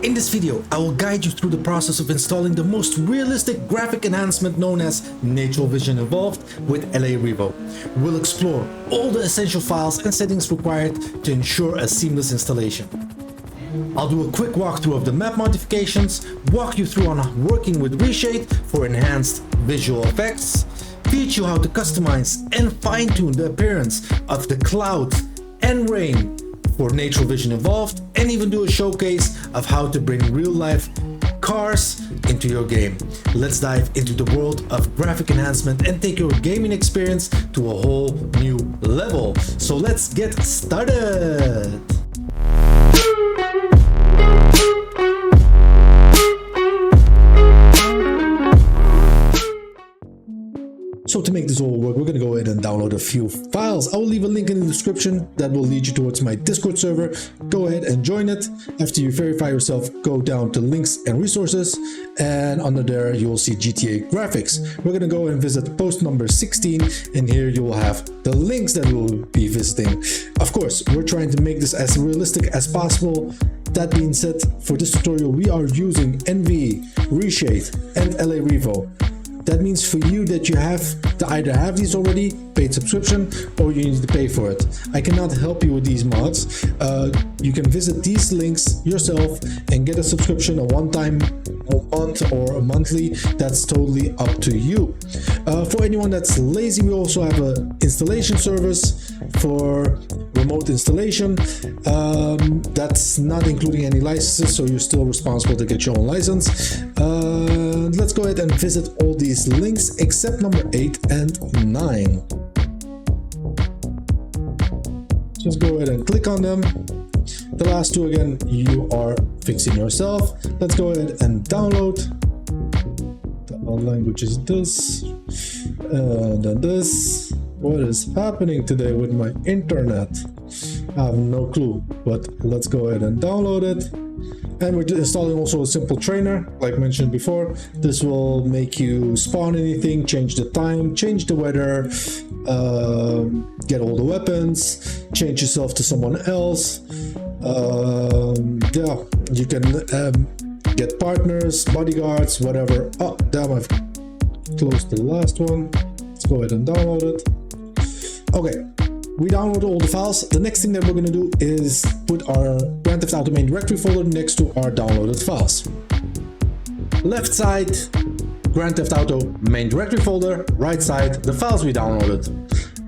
In this video, I will guide you through the process of installing the most realistic graphic enhancement known as NVE Evolved with LA Revo. We'll explore all the essential files and settings required to ensure a seamless installation. I'll do a quick walkthrough of the map modifications, walk you through on working with ReShade for enhanced visual effects, teach you how to customize and fine-tune the appearance of the clouds and rain for NVE Evolved, and even do a showcase of how to bring real-life cars into your game. Let's dive into the world of graphic enhancement and take your gaming experience to a whole new level. So let's get started! So to make this all work, we're going to go ahead and download a few files. I will leave a link in the description that will lead you towards my Discord server. Go ahead and join it. After you verify yourself, go down to links and resources, and under there you will see GTA graphics. We're going to go and visit post number 16, and here you will have the links that we'll be visiting. Of course, we're trying to make this as realistic as possible. That being said, for this tutorial we are using NVE, ReShade and LA Revo. That means for you that you have to either have these already, paid subscription, or you need to pay for it. I cannot help you with these mods. You can visit these links yourself and get a subscription, a one-time, a month or a monthly. That's totally up to you. For anyone that's lazy, we also have an installation service for remote installation. That's not including any licenses, so you're still responsible to get your own license. Let's go ahead and visit all these links except number 8 and 9. Just go ahead and click on them. The last two, again, you are fixing yourself. Let's go ahead and download. The language is this, and then this. What is happening today with my internet? I have no clue, but let's go ahead and download it. And we're installing also a simple trainer, like mentioned before. This will make you spawn anything, change the time, change the weather, get all the weapons, change yourself to someone else. Yeah, you can get partners, bodyguards, whatever. Oh, damn, I've closed the last one. Let's go ahead and download it. Okay. We downloaded all the files. The next thing that we're going to do is put our Grand Theft Auto main directory folder next to our downloaded files. Left side, Grand Theft Auto main directory folder. Right side, the files we downloaded.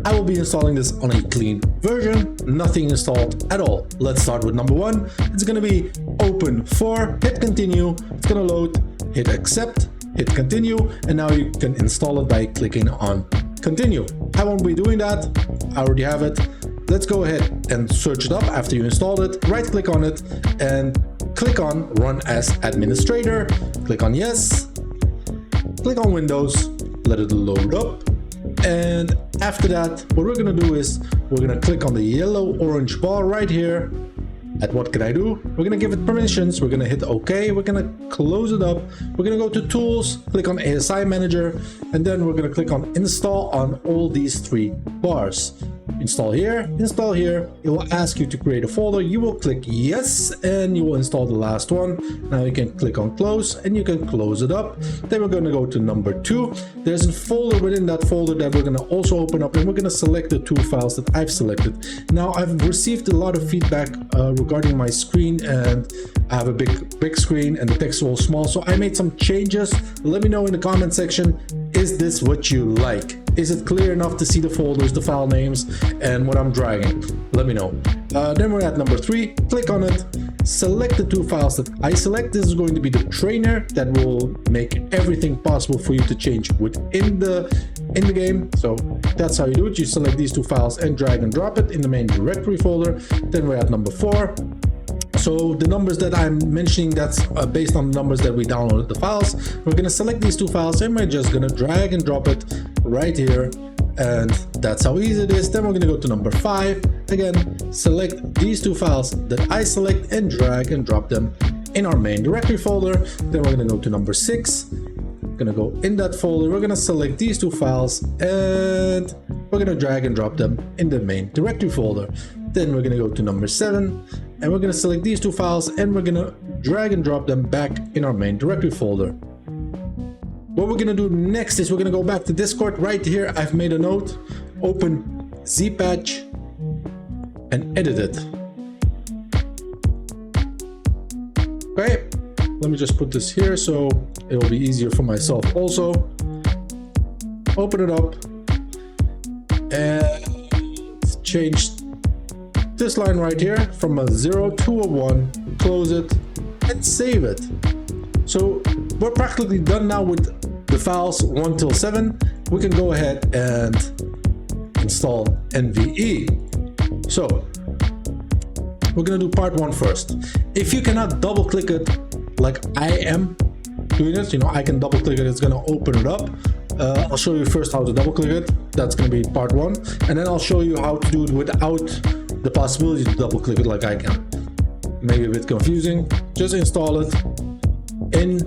I will be installing this on a clean version, nothing installed at all. Let's start with number 1. It's going to be open4, hit continue, it's going to load, hit accept, hit continue, and now you can install it by clicking on continue. I won't be doing that. I already have it. Let's go ahead and search it up after you installed it. Right click on it and click on run as administrator. Click on yes. Click on Windows. Let it load up. And after that, what we're going to do is we're going to click on the yellow orange ball right here. At what can I do? We're going to give it permissions. We're going to hit OK. We're going to close it up. We're going to go to Tools, click on ASI Manager, and then we're going to click on Install on all these 3 bars. Install here, install here. It will ask you to create a folder. You will click yes, and you will install the last one. Now you can click on Close, and you can close it up. Then we're going to go to number 2. There's a folder within that folder that we're going to also open up, and we're going to select the 2 files that I've selected. Now I've received a lot of feedback regarding my screen, and I have a big screen and the text is all small, so I made some changes. Let me know in the comment section, is this what you like? Is it clear enough to see the folders, the file names, and what I'm dragging? Let me know. Then we're at number 3, click on it, select the 2 files that I select. This is going to be the trainer that will make everything possible for you to change within the game. So that's how you do it. You select these 2 files and drag and drop it in the main directory folder. Then we're at number 4. So the numbers that I'm mentioning, that's based on the numbers that we downloaded the files. We're going to select these 2 files and we're just going to drag and drop it right here. And that's how easy it is. Then we're going to go to number 5. Again, select these 2 files that I select and drag and drop them in our main directory folder. Then we're going to go to number 6. We're going to go in that folder. We're going to select these 2 files and we're going to drag and drop them in the main directory folder. Then we're going to go to number 7 and we're going to select these 2 files and we're going to drag and drop them back in our main directory folder. What we're gonna do next is we're gonna go back to Discord. Right here I've made a note, open zpatch and edit it. Okay, let me just put this here so it will be easier for myself also. Open it up and change this line right here from a 0 to a 1, close it and save it. So we're practically done now with the files 1 till 7. We can go ahead and install NVE. So we're gonna do part 1 first. If you cannot double click it like I am doing it, you know, I can double click it, it's gonna open it up. I'll show you first how to double click it. That's gonna be part 1, and then I'll show you how to do it without the possibility to double click it like I can. Maybe a bit confusing. Just install it in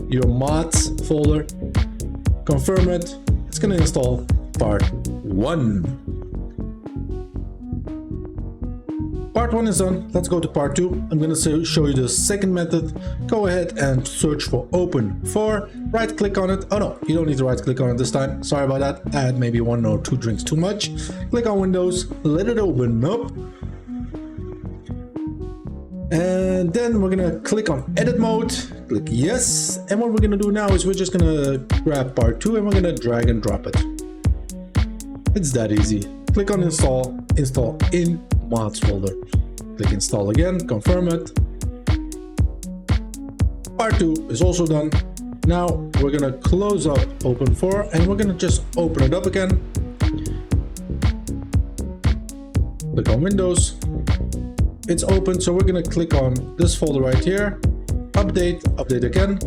your mods folder, confirm it. It's gonna install part 1. Part 1 is done. Let's go to part 2. I'm gonna show you the second method. Go ahead and search for Open4. Right click on it. Oh no, you don't need to right click on it this time. Sorry about that. I had maybe 1 or 2 drinks too much. Click on Windows, let it open up. And then we're gonna click on edit mode, click yes. And what we're gonna do now is we're just gonna grab part 2 and we're gonna drag and drop it. It's that easy. Click on install, install in mods folder. Click install again, confirm it. Part 2 is also done. Now we're gonna close up Open4 and we're gonna just open it up again. Click on Windows. It's open, so we're gonna click on this folder right here, update again,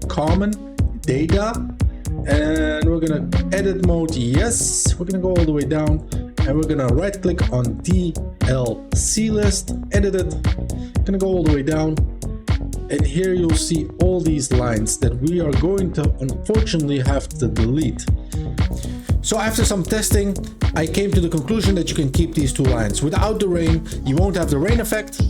common, data, and we're gonna edit mode, yes. We're gonna go all the way down and we're gonna right click on DLC list, edit it, gonna go all the way down, and here you'll see all these lines that we are going to unfortunately have to delete. So after some testing, I came to the conclusion that you can keep these 2 lines. Without the rain, you won't have the rain effect.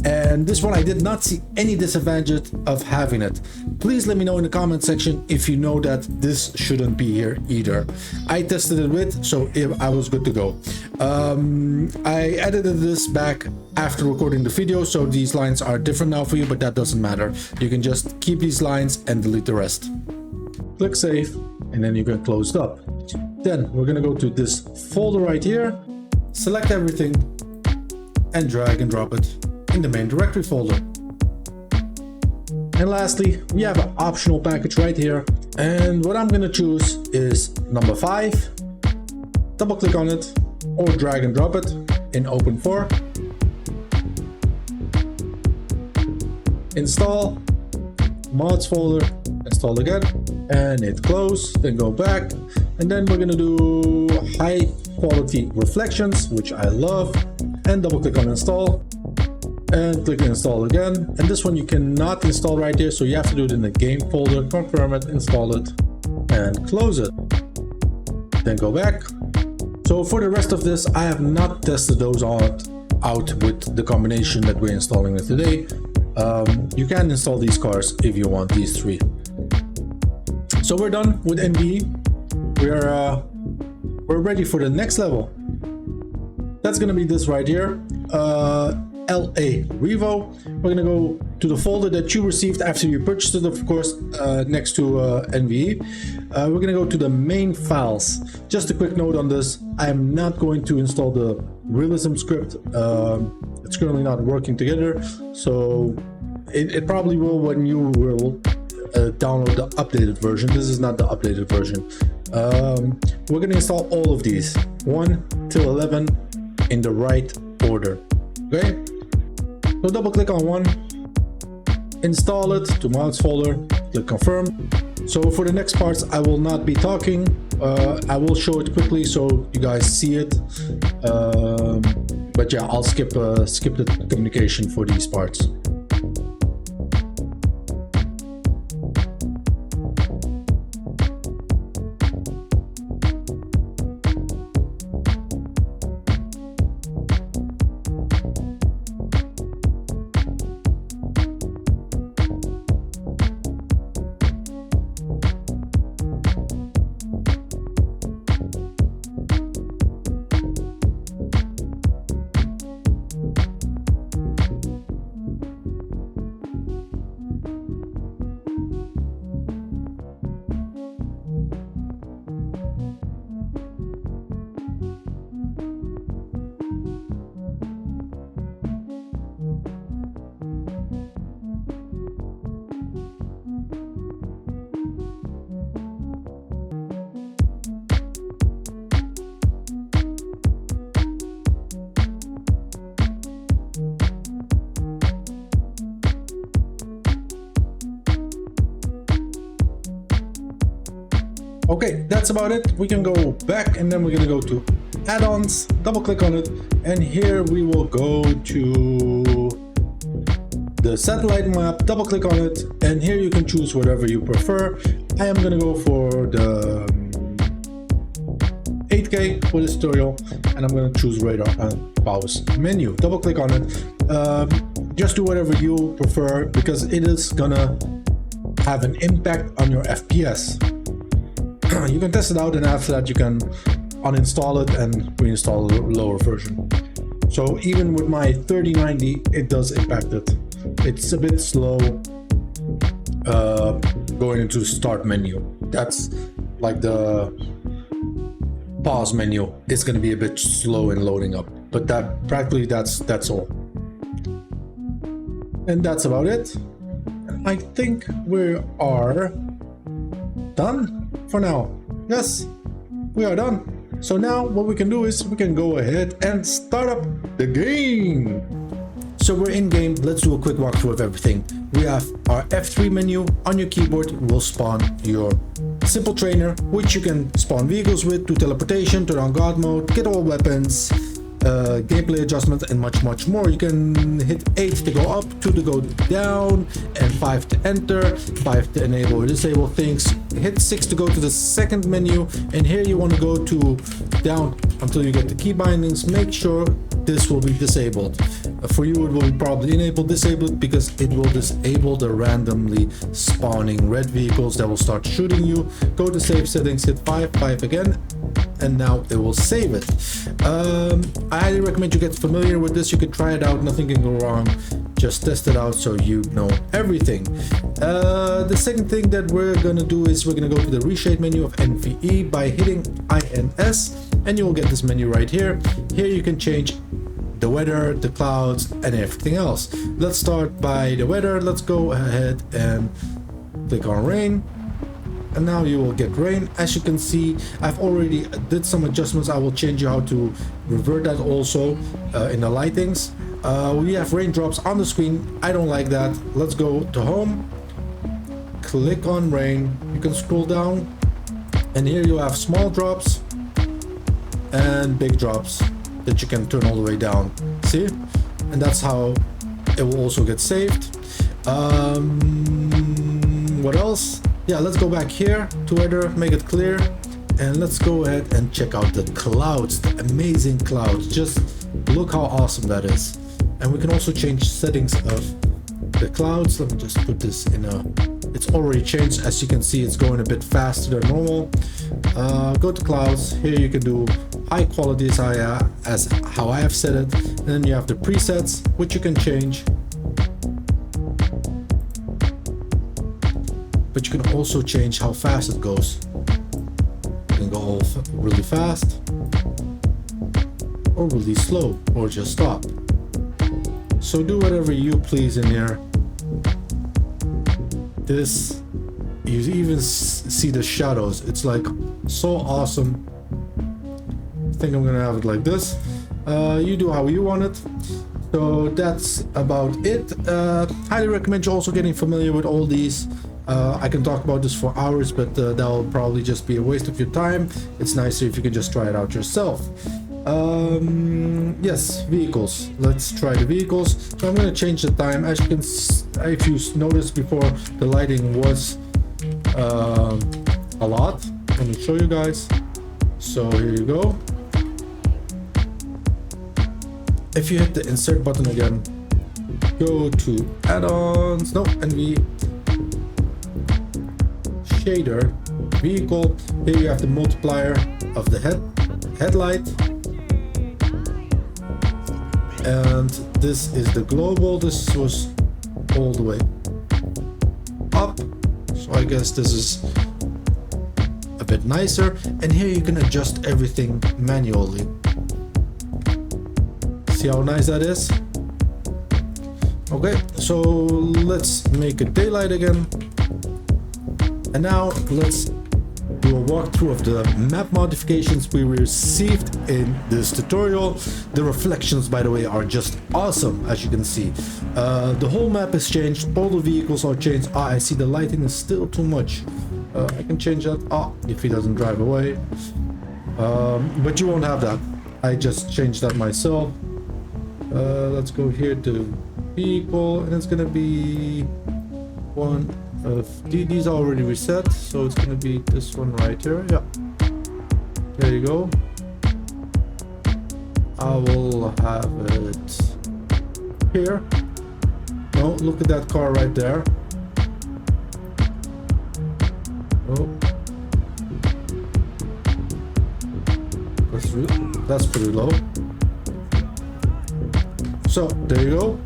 And this one, I did not see any disadvantage of having it. Please let me know in the comment section if you know that this shouldn't be here either. I tested it with, so I was good to go. I edited this back after recording the video, so these lines are different now for you, but that doesn't matter. You can just keep these lines and delete the rest. Click save, and then you can close it up. Then we're gonna go to this folder right here, select everything, and drag and drop it in the main directory folder. And lastly, we have an optional package right here, and what I'm gonna choose is number 5. Double click on it or drag and drop it in Open4. Install, mods folder, install again, and hit close, then go back, and then we're gonna do high quality reflections, which I love, and double click on install and click install again. And this one you cannot install right here, so you have to do it in the game folder. Confirm it, install it, and close it, then go back. So for the rest of this, I have not tested those out with the combination that we're installing it today. You can install these cars if you want, these 3. So we're done with NVE. We're ready for the next level. That's gonna be this right here, LA Revo. We're gonna go to the folder that you received after you purchased it, of course, next to NVE. We're gonna go to the main files. Just a quick note on this: I am not going to install the realism script. It's currently not working together, so it probably will when you will download the updated version. This is not the updated version. We're gonna install all of these 1 till 11 in the right order. Okay, so double click on 1, install it to mods folder, click confirm. So for the next parts, I will not be talking. I will show it quickly so you guys see it. But yeah, I'll skip the communication for these parts. Okay, that's about it. We can go back and then we're gonna go to add-ons, double click on it, and here we will go to the satellite map, double click on it, and here you can choose whatever you prefer. I am gonna go for the 8K for this tutorial, and I'm gonna choose radar and pause menu. Double click on it. Just do whatever you prefer because it is gonna have an impact on your FPS. You can test it out, and after that you can uninstall it and reinstall a lower version. So even with my 3090, it does impact it. It's a bit slow going into start menu. That's like the pause menu. It's going to be a bit slow in loading up, but that practically that's all. And that's about it. I think we are done for now. Yes, we are done. So now what we can do is we can go ahead and start up the game. So we're in game. Let's do a quick walkthrough of everything. We have our F3 menu. On your keyboard will spawn your simple trainer, which you can spawn vehicles with, do teleportation, turn on God mode, get all weapons, gameplay adjustments, and much more. You can hit 8 to go up, 2 to go down, and 5 to enter, 5 to enable or disable things. Hit 6 to go to the second menu, and here you want to go to down until you get the key bindings. Make sure this will be disabled. For you, it will be probably enabled, disabled, because it will disable the randomly spawning red vehicles that will start shooting you. Go to save settings, hit 5 again, and now it will save it. I highly recommend you get familiar with this. You can try it out, nothing can go wrong. Just test it out so you know everything. The second thing that we're gonna do is we're gonna go to the ReShade menu of NVE by hitting INS, and you will get this menu right here. Here you can change the weather, the clouds, and everything else. Let's start by the weather. Let's go ahead and click on rain, and now you will get rain. As you can see, I've already did some adjustments. I will change you how to revert that also in the lightings. We have raindrops on the screen. I don't like that. Let's go to home, click on rain. You can scroll down, and here you have small drops and big drops that you can turn all the way down. See? And that's how it will also get saved. What else? Yeah, let's go back here to weather, make it clear, and let's go ahead and check out the clouds, the amazing clouds. Just look how awesome that is. And we can also change settings of the clouds. Let me just put this in a, it's already changed. As you can see, it's going a bit faster than normal. Go to clouds. Here you can do high quality as how I have set it. And then you have the presets, which you can change. But you can also change how fast it goes. You can go really fast, or really slow, or just stop. So do whatever you please in here. This, you even see the shadows. It's like so awesome. I think I'm gonna have it like this. You do how you want it. So that's about it. Highly recommend you also getting familiar with all these. I can talk about this for hours, but that'll probably just be a waste of your time. It's nicer if you can just try it out yourself. Yes, vehicles. Let's try the vehicles. So I'm going to change the time. As you can, if you noticed before, the lighting was a lot. Let me show you guys. So here you go. If you hit the insert button again, go to add-ons, no, NVE shader, vehicle. Here you have the multiplier of the headlight, and this is the global. This was all the way up, so I guess this is a bit nicer. And here you can adjust everything manually. See how nice that is? Okay, so let's make it daylight again. And now let's do a walkthrough of the map modifications we received in this tutorial. The reflections, by the way, are just awesome, as you can see. The whole map is changed, all the vehicles are changed. I see the lighting is still too much. I can change that. If he doesn't drive away. But you won't have that. I just changed that myself. Let's go here to vehicle, and it's gonna be one of these are already reset, so it's gonna be this one right here. Yeah, there you go. I will have it here. No, look at that car right there. Oh, that's pretty low. So there you go.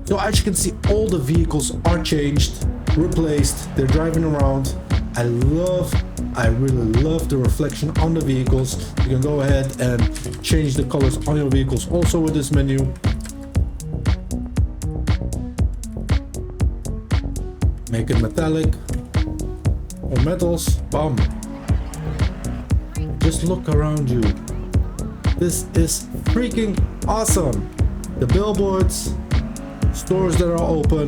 So as you can see, all the vehicles are changed, replaced. They're driving around. I really love the reflection on the vehicles. You can go ahead and change the colors on your vehicles also with this menu. Make it metallic or metals. Bam. Just look around you. This is freaking awesome. The billboards, stores that are open.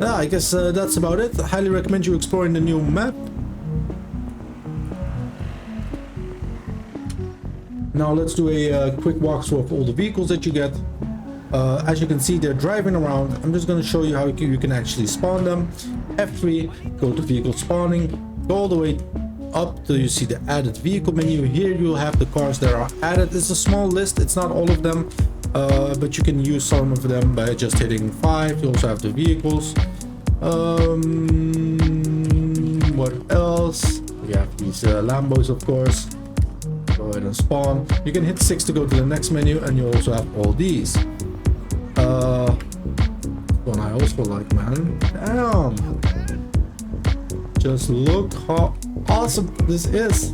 Yeah, I guess that's about it. I highly recommend you exploring the new map. Now let's do a quick walkthrough of all the vehicles that you get. As you can see, they're driving around. I'm just going to show you how you can actually spawn them. F3, go to vehicle spawning, go all the way up till you see the added vehicle menu. Here you'll have the cars that are added. It's a small list, it's not all of them, but you can use some of them by just hitting 5. You also have the vehicles. What else? We have these Lambos, of course. Go ahead and spawn. You can hit 6 to go to the next menu, and you also have all these. One I also like, man. Damn. Just look how awesome this is.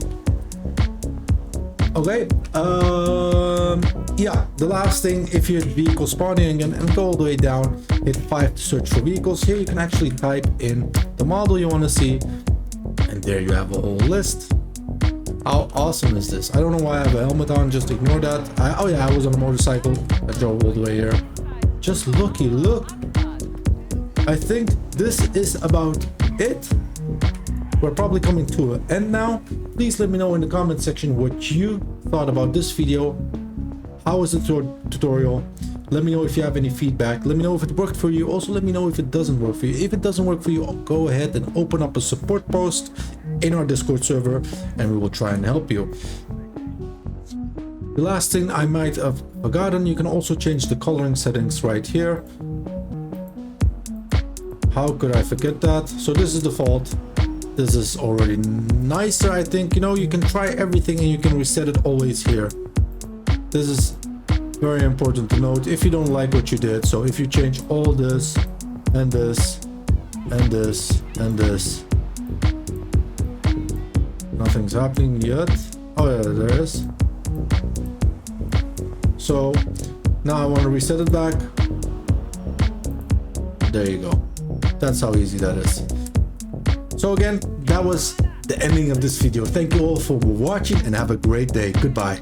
Okay, yeah, the last thing, if you hit vehicle spawning again and go all the way down, hit 5 to search for vehicles. Here you can actually type in the model you want to see, and there you have a whole list. How awesome is this? I don't know why I have a helmet on, just ignore that. Oh yeah, I was on a motorcycle. I drove all the way here. Just look. I think this is about it. We're probably coming to an end now. Please let me know in the comment section what you thought about this video. How was the tutorial? Let me know if you have any feedback. Let me know if it worked for you. Also, let me know if it doesn't work for you. If it doesn't work for you, go ahead and open up a support post in our Discord server, and we will try and help you. The last thing I might have forgotten, you can also change the coloring settings right here. How could I forget that? So this is default. This is already nicer, I think. You know, you can try everything and you can reset it always here. This is very important to note if you don't like what you did. So if you change all this and this and this and this, nothing's happening yet. Oh yeah, there is. So now I want to reset it back. There you go. That's how easy that is. So again, that was the ending of this video. Thank you all for watching and have a great day. Goodbye.